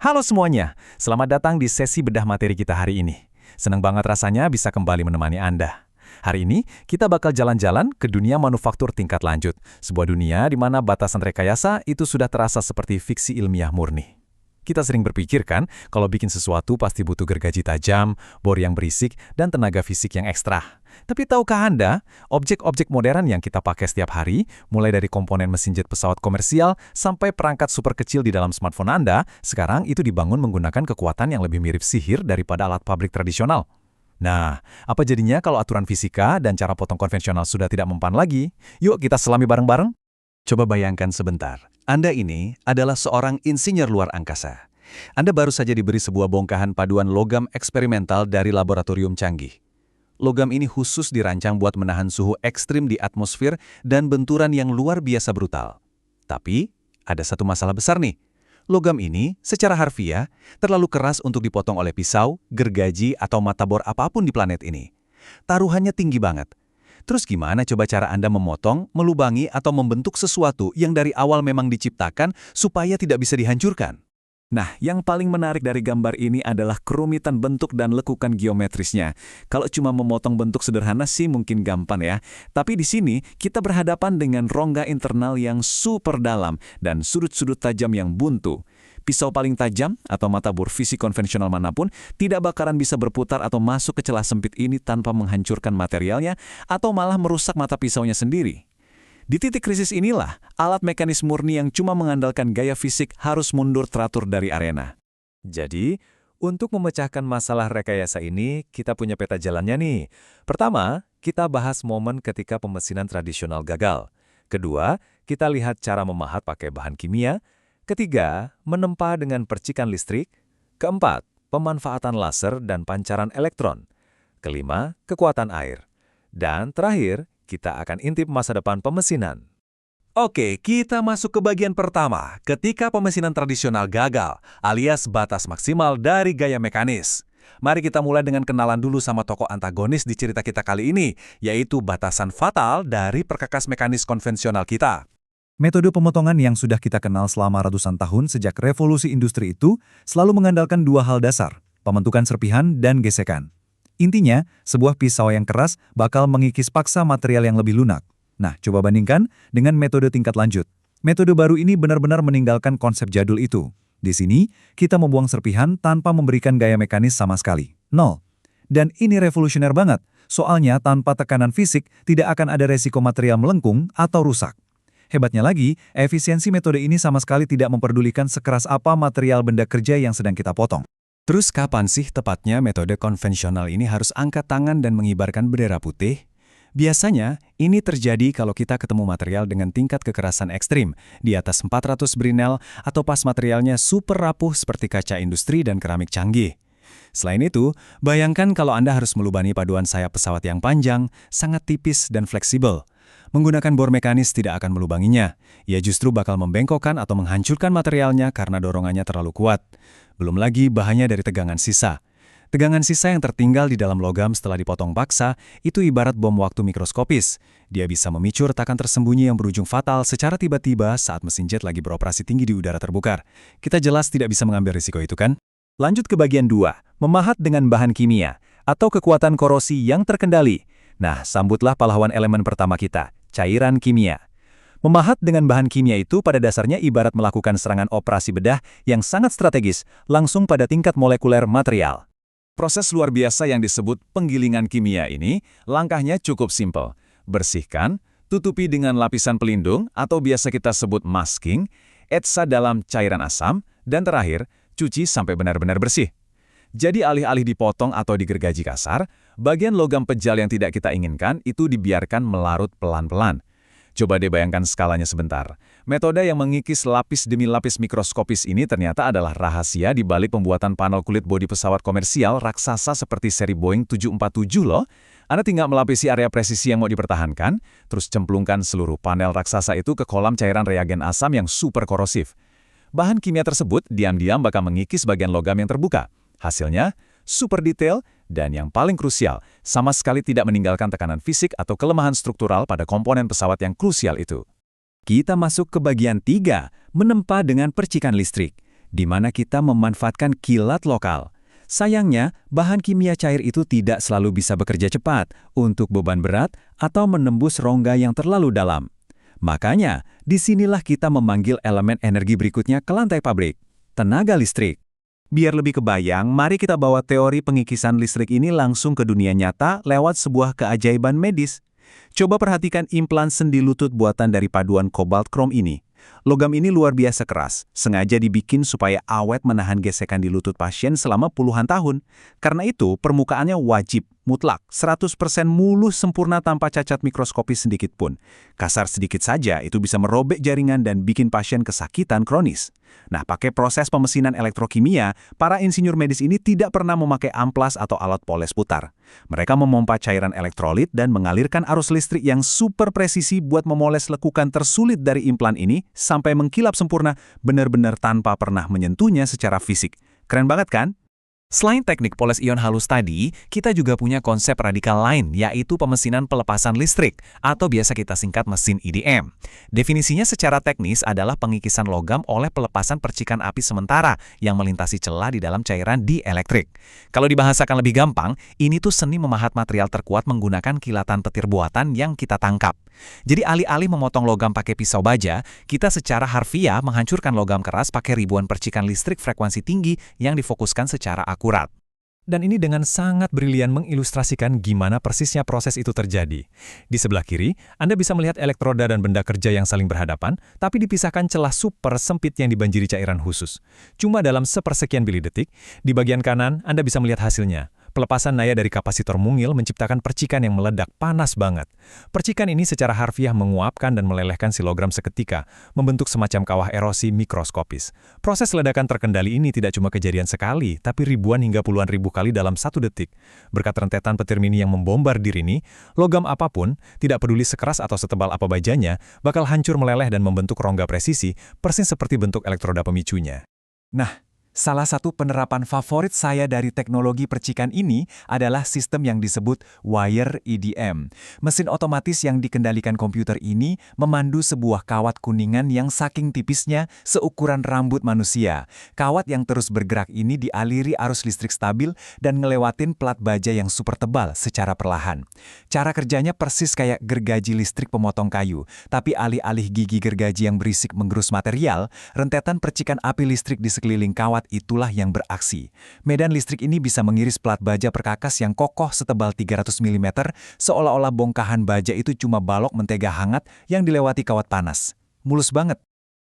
Halo semuanya, selamat datang di sesi bedah materi kita hari ini. Senang banget rasanya bisa kembali menemani Anda. Hari ini, kita bakal jalan-jalan ke dunia manufaktur tingkat lanjut, sebuah dunia di mana batasan rekayasa itu sudah terasa seperti fiksi ilmiah murni. Kita sering berpikir kan, kalau bikin sesuatu pasti butuh gergaji tajam, bor yang berisik, dan tenaga fisik yang ekstra. Tapi tahukah Anda, objek-objek modern yang kita pakai setiap hari, mulai dari komponen mesin jet pesawat komersial sampai perangkat super kecil di dalam smartphone Anda, sekarang itu dibangun menggunakan kekuatan yang lebih mirip sihir daripada alat pabrik tradisional. Nah, apa jadinya kalau aturan fisika dan cara potong konvensional sudah tidak mempan lagi? Yuk kita selami bareng-bareng. Coba bayangkan sebentar, Anda ini adalah seorang insinyur luar angkasa. Anda baru saja diberi sebuah bongkahan paduan logam eksperimental dari laboratorium canggih. Logam ini khusus dirancang buat menahan suhu ekstrim di atmosfer dan benturan yang luar biasa brutal. Tapi, ada satu masalah besar nih. Logam ini, secara harfiah, terlalu keras untuk dipotong oleh pisau, gergaji, atau mata bor apapun di planet ini. Taruhannya tinggi banget. Terus gimana coba cara Anda memotong, melubangi, atau membentuk sesuatu yang dari awal memang diciptakan supaya tidak bisa dihancurkan? Nah, yang paling menarik dari gambar ini adalah kerumitan bentuk dan lekukan geometrisnya. Kalau cuma memotong bentuk sederhana sih mungkin gampang ya. Tapi di sini kita berhadapan dengan rongga internal yang super dalam dan sudut-sudut tajam yang buntu. Pisau paling tajam atau mata bor fisik konvensional manapun tidak bakalan bisa berputar atau masuk ke celah sempit ini tanpa menghancurkan materialnya atau malah merusak mata pisaunya sendiri. Di titik krisis inilah, alat mekanis murni yang cuma mengandalkan gaya fisik harus mundur teratur dari arena. Jadi, untuk memecahkan masalah rekayasa ini, kita punya peta jalannya nih. Pertama, kita bahas momen ketika pemesinan tradisional gagal. Kedua, kita lihat cara memahat pakai bahan kimia. Ketiga, menempa dengan percikan listrik. Keempat, pemanfaatan laser dan pancaran elektron. Kelima, kekuatan air. Dan terakhir, kita akan intip masa depan pemesinan. Oke, kita masuk ke bagian pertama, ketika pemesinan tradisional gagal, alias batas maksimal dari gaya mekanis. Mari kita mulai dengan kenalan dulu sama tokoh antagonis di cerita kita kali ini, yaitu batasan fatal dari perkakas mekanis konvensional kita. Metode pemotongan yang sudah kita kenal selama ratusan tahun sejak revolusi industri itu selalu mengandalkan dua hal dasar, pembentukan serpihan dan gesekan. Intinya, sebuah pisau yang keras bakal mengikis paksa material yang lebih lunak. Nah, coba bandingkan dengan metode tingkat lanjut. Metode baru ini benar-benar meninggalkan konsep jadul itu. Di sini, kita membuang serpihan tanpa memberikan gaya mekanis sama sekali. Nol. Dan ini revolusioner banget, soalnya tanpa tekanan fisik tidak akan ada resiko material melengkung atau rusak. Hebatnya lagi, efisiensi metode ini sama sekali tidak memperdulikan sekeras apa material benda kerja yang sedang kita potong. Terus kapan sih tepatnya metode konvensional ini harus angkat tangan dan mengibarkan bendera putih? Biasanya, ini terjadi kalau kita ketemu material dengan tingkat kekerasan ekstrim, di atas 400 Brinel atau pas materialnya super rapuh seperti kaca industri dan keramik canggih. Selain itu, bayangkan kalau Anda harus melubani paduan sayap pesawat yang panjang, sangat tipis dan fleksibel. Menggunakan bor mekanis tidak akan melubanginya. Ia justru bakal membengkokkan atau menghancurkan materialnya karena dorongannya terlalu kuat. Belum lagi bahaya dari tegangan sisa. Tegangan sisa yang tertinggal di dalam logam setelah dipotong paksa itu ibarat bom waktu mikroskopis. Dia bisa memicu retakan tersembunyi yang berujung fatal secara tiba-tiba saat mesin jet lagi beroperasi tinggi di udara terbuka. Kita jelas tidak bisa mengambil risiko itu kan? Lanjut ke bagian 2, memahat dengan bahan kimia atau kekuatan korosi yang terkendali. Nah, sambutlah pahlawan elemen pertama kita, cairan kimia. Memahat dengan bahan kimia itu pada dasarnya ibarat melakukan serangan operasi bedah yang sangat strategis langsung pada tingkat molekuler material. Proses luar biasa yang disebut penggilingan kimia ini, langkahnya cukup simpel. Bersihkan, tutupi dengan lapisan pelindung atau biasa kita sebut masking, etsa dalam cairan asam, dan terakhir, cuci sampai benar-benar bersih. Jadi alih-alih dipotong atau digergaji kasar, bagian logam pejal yang tidak kita inginkan itu dibiarkan melarut pelan-pelan. Coba deh bayangkan skalanya sebentar. Metode yang mengikis lapis demi lapis mikroskopis ini ternyata adalah rahasia di balik pembuatan panel kulit bodi pesawat komersial raksasa seperti seri Boeing 747 loh. Anda tinggal melapisi area presisi yang mau dipertahankan, terus cemplungkan seluruh panel raksasa itu ke kolam cairan reagen asam yang super korosif. Bahan kimia tersebut diam-diam bakal mengikis bagian logam yang terbuka. Hasilnya, super detail, dan yang paling krusial, sama sekali tidak meninggalkan tekanan fisik atau kelemahan struktural pada komponen pesawat yang krusial itu. Kita masuk ke bagian 3, menempa dengan percikan listrik. di mana kita memanfaatkan kilat lokal. Sayangnya, bahan kimia cair itu tidak selalu bisa bekerja cepat untuk beban berat atau menembus rongga yang terlalu dalam. Makanya, disinilah kita memanggil elemen energi berikutnya ke lantai pabrik, tenaga listrik. Biar lebih kebayang, mari kita bawa teori pengikisan listrik ini langsung ke dunia nyata lewat sebuah keajaiban medis. Coba perhatikan implan sendi lutut buatan dari paduan kobalt krom ini. Logam ini luar biasa keras, sengaja dibikin supaya awet menahan gesekan di lutut pasien selama puluhan tahun. Karena itu, permukaannya wajib, mutlak, 100% mulus sempurna tanpa cacat mikroskopis sedikit pun. Kasar sedikit saja, itu bisa merobek jaringan dan bikin pasien kesakitan kronis. Nah, pakai proses pemesinan elektrokimia, para insinyur medis ini tidak pernah memakai amplas atau alat poles putar. Mereka memompa cairan elektrolit dan mengalirkan arus listrik yang super presisi buat memoles lekukan tersulit dari implan ini sampai mengkilap sempurna, benar-benar tanpa pernah menyentuhnya secara fisik. Keren banget kan? Selain teknik poles ion halus tadi, kita juga punya konsep radikal lain, yaitu pemesinan pelepasan listrik, atau biasa kita singkat mesin EDM. Definisinya secara teknis adalah pengikisan logam oleh pelepasan percikan api sementara yang melintasi celah di dalam cairan dielektrik. Kalau dibahasakan lebih gampang, ini tuh seni memahat material terkuat menggunakan kilatan petir buatan yang kita tangkap. Jadi alih-alih memotong logam pakai pisau baja, kita secara harfiah menghancurkan logam keras pakai ribuan percikan listrik frekuensi tinggi yang difokuskan secara akurat. Dan ini dengan sangat brilian mengilustrasikan gimana persisnya proses itu terjadi. Di sebelah kiri, Anda bisa melihat elektroda dan benda kerja yang saling berhadapan, tapi dipisahkan celah super sempit yang dibanjiri cairan khusus. Cuma dalam sepersekian milidetik, di bagian kanan Anda bisa melihat hasilnya. Pelepasan naya dari kapasitor mungil menciptakan percikan yang meledak panas banget. Percikan ini secara harfiah menguapkan dan melelehkan si logam seketika, membentuk semacam kawah erosi mikroskopis. Proses ledakan terkendali ini tidak cuma kejadian sekali, tapi ribuan hingga puluhan ribu kali dalam satu detik. Berkat rentetan petir mini yang membombardir ini, logam apapun, tidak peduli sekeras atau setebal apa bajanya, bakal hancur meleleh dan membentuk rongga presisi, persis seperti bentuk elektroda pemicunya. Nah, salah satu penerapan favorit saya dari teknologi percikan ini adalah sistem yang disebut wire EDM. Mesin otomatis yang dikendalikan komputer ini memandu sebuah kawat kuningan yang saking tipisnya seukuran rambut manusia. Kawat yang terus bergerak ini dialiri arus listrik stabil dan ngelewatin plat baja yang super tebal secara perlahan. Cara kerjanya persis kayak gergaji listrik pemotong kayu, tapi alih-alih gigi gergaji yang berisik menggerus material, rentetan percikan api listrik di sekeliling kawat itulah yang beraksi. Medan listrik ini bisa mengiris plat baja perkakas yang kokoh setebal 300 mm, seolah-olah bongkahan baja itu cuma balok mentega hangat yang dilewati kawat panas. Mulus banget.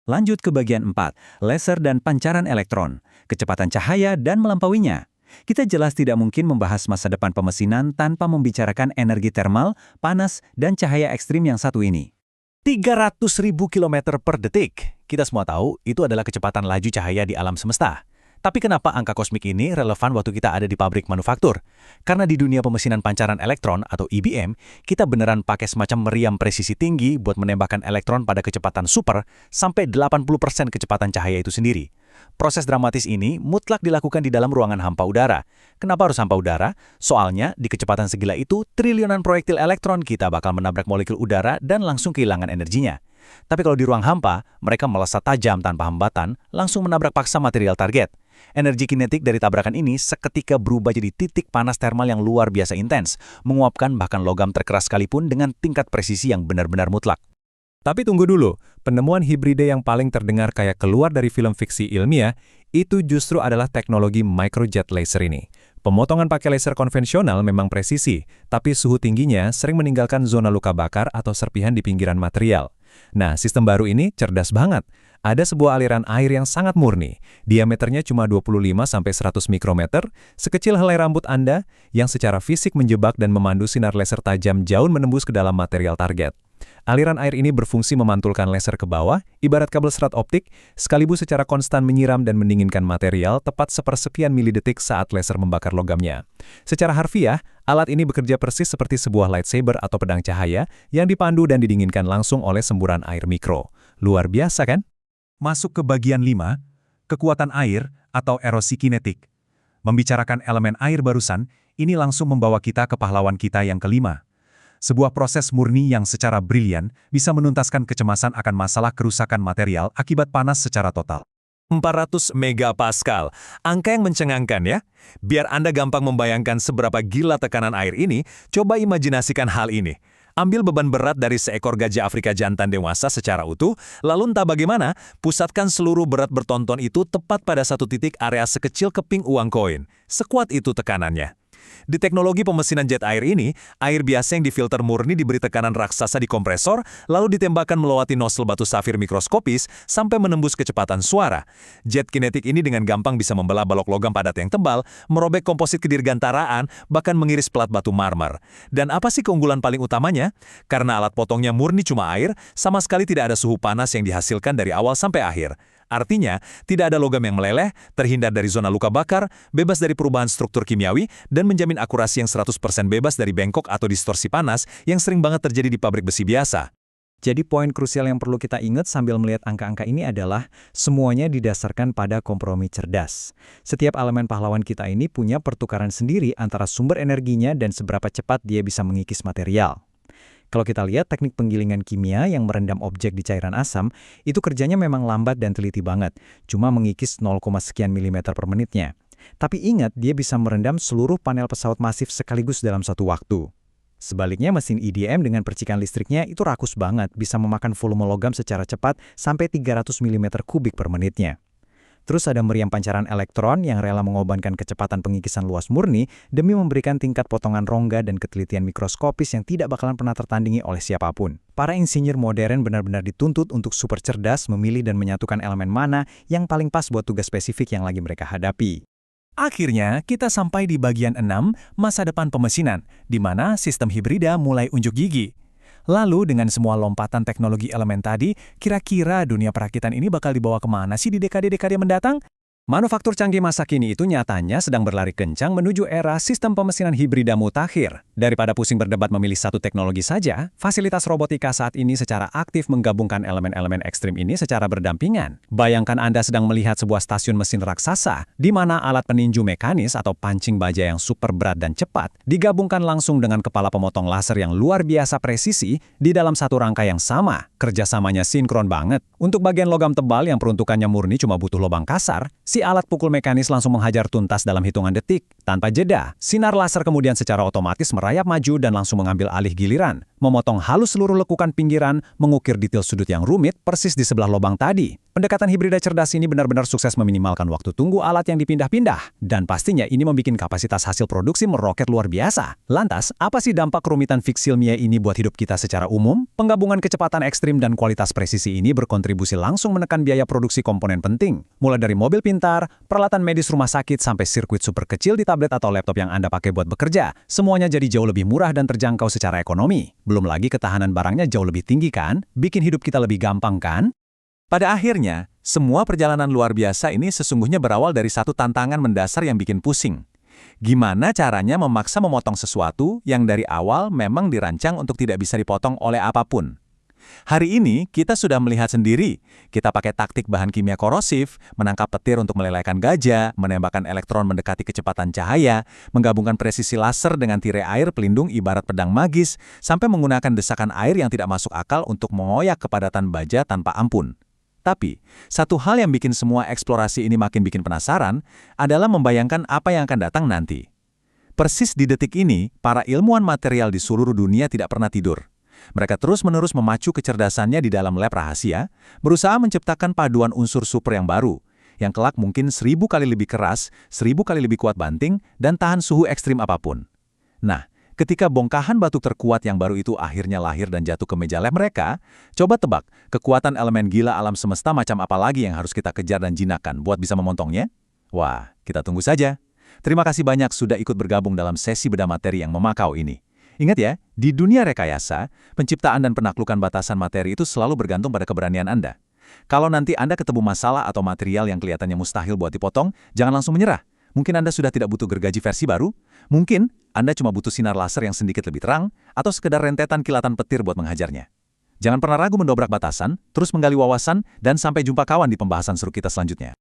Lanjut ke bagian 4, laser dan pancaran elektron, kecepatan cahaya dan melampauinya. Kita jelas tidak mungkin membahas masa depan pemesinan tanpa membicarakan energi termal, panas, dan cahaya ekstrim yang satu ini. 300.000 km per detik. Kita semua tahu itu adalah kecepatan laju cahaya di alam semesta. Tapi kenapa angka kosmik ini relevan waktu kita ada di pabrik manufaktur? Karena di dunia pemesinan pancaran elektron atau EBM, kita beneran pakai semacam meriam presisi tinggi buat menembakkan elektron pada kecepatan super sampai 80% kecepatan cahaya itu sendiri. Proses dramatis ini mutlak dilakukan di dalam ruangan hampa udara. Kenapa harus hampa udara? Soalnya di kecepatan segila itu, triliunan proyektil elektron kita bakal menabrak molekul udara dan langsung kehilangan energinya. Tapi kalau di ruang hampa, mereka melesat tajam tanpa hambatan, langsung menabrak paksa material target. Energi kinetik dari tabrakan ini seketika berubah jadi titik panas termal yang luar biasa intens, menguapkan bahkan logam terkeras sekalipun dengan tingkat presisi yang benar-benar mutlak. Tapi tunggu dulu, penemuan hibrida yang paling terdengar kayak keluar dari film fiksi ilmiah, itu justru adalah teknologi microjet laser ini. Pemotongan pakai laser konvensional memang presisi, tapi suhu tingginya sering meninggalkan zona luka bakar atau serpihan di pinggiran material. Nah, sistem baru ini cerdas banget. Ada sebuah aliran air yang sangat murni, diameternya cuma 25-100 mikrometer, sekecil helai rambut Anda, yang secara fisik menjebak dan memandu sinar laser tajam jauh menembus ke dalam material target. Aliran air ini berfungsi memantulkan laser ke bawah, ibarat kabel serat optik, sekaligus secara konstan menyiram dan mendinginkan material tepat sepersekian milidetik saat laser membakar logamnya. Secara harfiah, alat ini bekerja persis seperti sebuah lightsaber atau pedang cahaya yang dipandu dan didinginkan langsung oleh semburan air mikro. Luar biasa kan? Masuk ke bagian 5, kekuatan air atau erosi kinetik. Membicarakan elemen air barusan, ini langsung membawa kita ke pahlawan kita yang kelima. Sebuah proses murni yang secara brilian bisa menuntaskan kecemasan akan masalah kerusakan material akibat panas secara total. 400 megapascal, angka yang mencengangkan ya. Biar Anda gampang membayangkan seberapa gila tekanan air ini, coba imajinasikan hal ini. Ambil beban berat dari seekor gajah Afrika jantan dewasa secara utuh, lalu entah bagaimana, pusatkan seluruh berat bertonton itu tepat pada satu titik area sekecil keping uang koin. Sekuat itu tekanannya. Di teknologi pemesinan jet air ini, air biasa yang difilter murni diberi tekanan raksasa di kompresor, lalu ditembakkan melewati nozzle batu safir mikroskopis sampai menembus kecepatan suara. Jet kinetik ini dengan gampang bisa membelah balok logam padat yang tebal, merobek komposit kedirgantaraan, bahkan mengiris pelat batu marmer. Dan apa sih keunggulan paling utamanya? Karena alat potongnya murni cuma air, sama sekali tidak ada suhu panas yang dihasilkan dari awal sampai akhir. Artinya, tidak ada logam yang meleleh, terhindar dari zona luka bakar, bebas dari perubahan struktur kimiawi, dan menjamin akurasi yang 100% bebas dari bengkok atau distorsi panas yang sering banget terjadi di pabrik besi biasa. Jadi poin krusial yang perlu kita ingat sambil melihat angka-angka ini adalah semuanya didasarkan pada kompromi cerdas. Setiap elemen pahlawan kita ini punya pertukaran sendiri antara sumber energinya dan seberapa cepat dia bisa mengikis material. Kalau kita lihat teknik penggilingan kimia yang merendam objek di cairan asam, itu kerjanya memang lambat dan teliti banget, cuma mengikis 0, sekian milimeter per menitnya. Tapi ingat, dia bisa merendam seluruh panel pesawat masif sekaligus dalam satu waktu. Sebaliknya, mesin EDM dengan percikan listriknya itu rakus banget, bisa memakan volume logam secara cepat sampai 300 mm kubik per menitnya. Terus ada meriam pancaran elektron yang rela mengorbankan kecepatan pengikisan luas murni demi memberikan tingkat potongan rongga dan ketelitian mikroskopis yang tidak bakalan pernah tertandingi oleh siapapun. Para insinyur modern benar-benar dituntut untuk super cerdas memilih dan menyatukan elemen mana yang paling pas buat tugas spesifik yang lagi mereka hadapi. Akhirnya, kita sampai di bagian 6, masa depan pemesinan, di mana sistem hibrida mulai unjuk gigi. Lalu, dengan semua lompatan teknologi elemen tadi, kira-kira dunia perakitan ini bakal dibawa kemana sih di dekade-dekade mendatang? Manufaktur canggih masa kini itu nyatanya sedang berlari kencang menuju era sistem pemesinan hibrida mutakhir. Daripada pusing berdebat memilih satu teknologi saja, fasilitas robotika saat ini secara aktif menggabungkan elemen-elemen ekstrim ini secara berdampingan. Bayangkan Anda sedang melihat sebuah stasiun mesin raksasa, di mana alat peninju mekanis atau pancing baja yang super berat dan cepat, digabungkan langsung dengan kepala pemotong laser yang luar biasa presisi di dalam satu rangka yang sama. Kerjasamanya sinkron banget. Untuk bagian logam tebal yang peruntukannya murni cuma butuh lubang kasar, si alat pukul mekanis langsung menghajar tuntas dalam hitungan detik. Tanpa jeda, sinar laser kemudian secara otomatis merayap maju dan langsung mengambil alih giliran, memotong halus seluruh lekukan pinggiran, mengukir detail sudut yang rumit persis di sebelah lubang tadi. Pendekatan hibrida cerdas ini benar-benar sukses meminimalkan waktu tunggu alat yang dipindah-pindah, dan pastinya ini membuat kapasitas hasil produksi meroket luar biasa. Lantas, apa sih dampak kerumitan fiksi ilmiah ini buat hidup kita secara umum? Penggabungan kecepatan ekstrim dan kualitas presisi ini berkontribusi langsung menekan biaya produksi komponen penting, mulai dari mobil pintar, peralatan medis rumah sakit, sampai sirkuit super kecil di tablet atau laptop yang Anda pakai buat bekerja. Semuanya jadi jauh lebih murah dan terjangkau secara ekonomi. Belum lagi ketahanan barangnya jauh lebih tinggi kan? Bikin hidup kita lebih gampang kan? Pada akhirnya, semua perjalanan luar biasa ini sesungguhnya berawal dari satu tantangan mendasar yang bikin pusing. Gimana caranya memaksa memotong sesuatu yang dari awal memang dirancang untuk tidak bisa dipotong oleh apapun? Hari ini, kita sudah melihat sendiri. Kita pakai taktik bahan kimia korosif, menangkap petir untuk melelehkan gajah, menembakkan elektron mendekati kecepatan cahaya, menggabungkan presisi laser dengan tirai air pelindung ibarat pedang magis, sampai menggunakan desakan air yang tidak masuk akal untuk mengoyak kepadatan baja tanpa ampun. Tapi, satu hal yang bikin semua eksplorasi ini makin bikin penasaran adalah membayangkan apa yang akan datang nanti. Persis di detik ini, para ilmuwan material di seluruh dunia tidak pernah tidur. Mereka terus-menerus memacu kecerdasannya di dalam lab rahasia, berusaha menciptakan paduan unsur super yang baru, yang kelak mungkin 1000 kali lebih keras, 1000 kali lebih kuat banting, dan tahan suhu ekstrim apapun. Nah, ketika bongkahan batu terkuat yang baru itu akhirnya lahir dan jatuh ke meja lab mereka, coba tebak, kekuatan elemen gila alam semesta macam apa lagi yang harus kita kejar dan jinakkan buat bisa memotongnya? Wah, kita tunggu saja. Terima kasih banyak sudah ikut bergabung dalam sesi bedah materi yang memakau ini. Ingat ya, di dunia rekayasa, penciptaan dan penaklukan batasan materi itu selalu bergantung pada keberanian Anda. Kalau nanti Anda ketemu masalah atau material yang kelihatannya mustahil buat dipotong, jangan langsung menyerah. Mungkin Anda sudah tidak butuh gergaji versi baru, mungkin Anda cuma butuh sinar laser yang sedikit lebih terang, atau sekedar rentetan kilatan petir buat menghajarnya. Jangan pernah ragu mendobrak batasan, terus menggali wawasan, dan sampai jumpa kawan di pembahasan seru kita selanjutnya.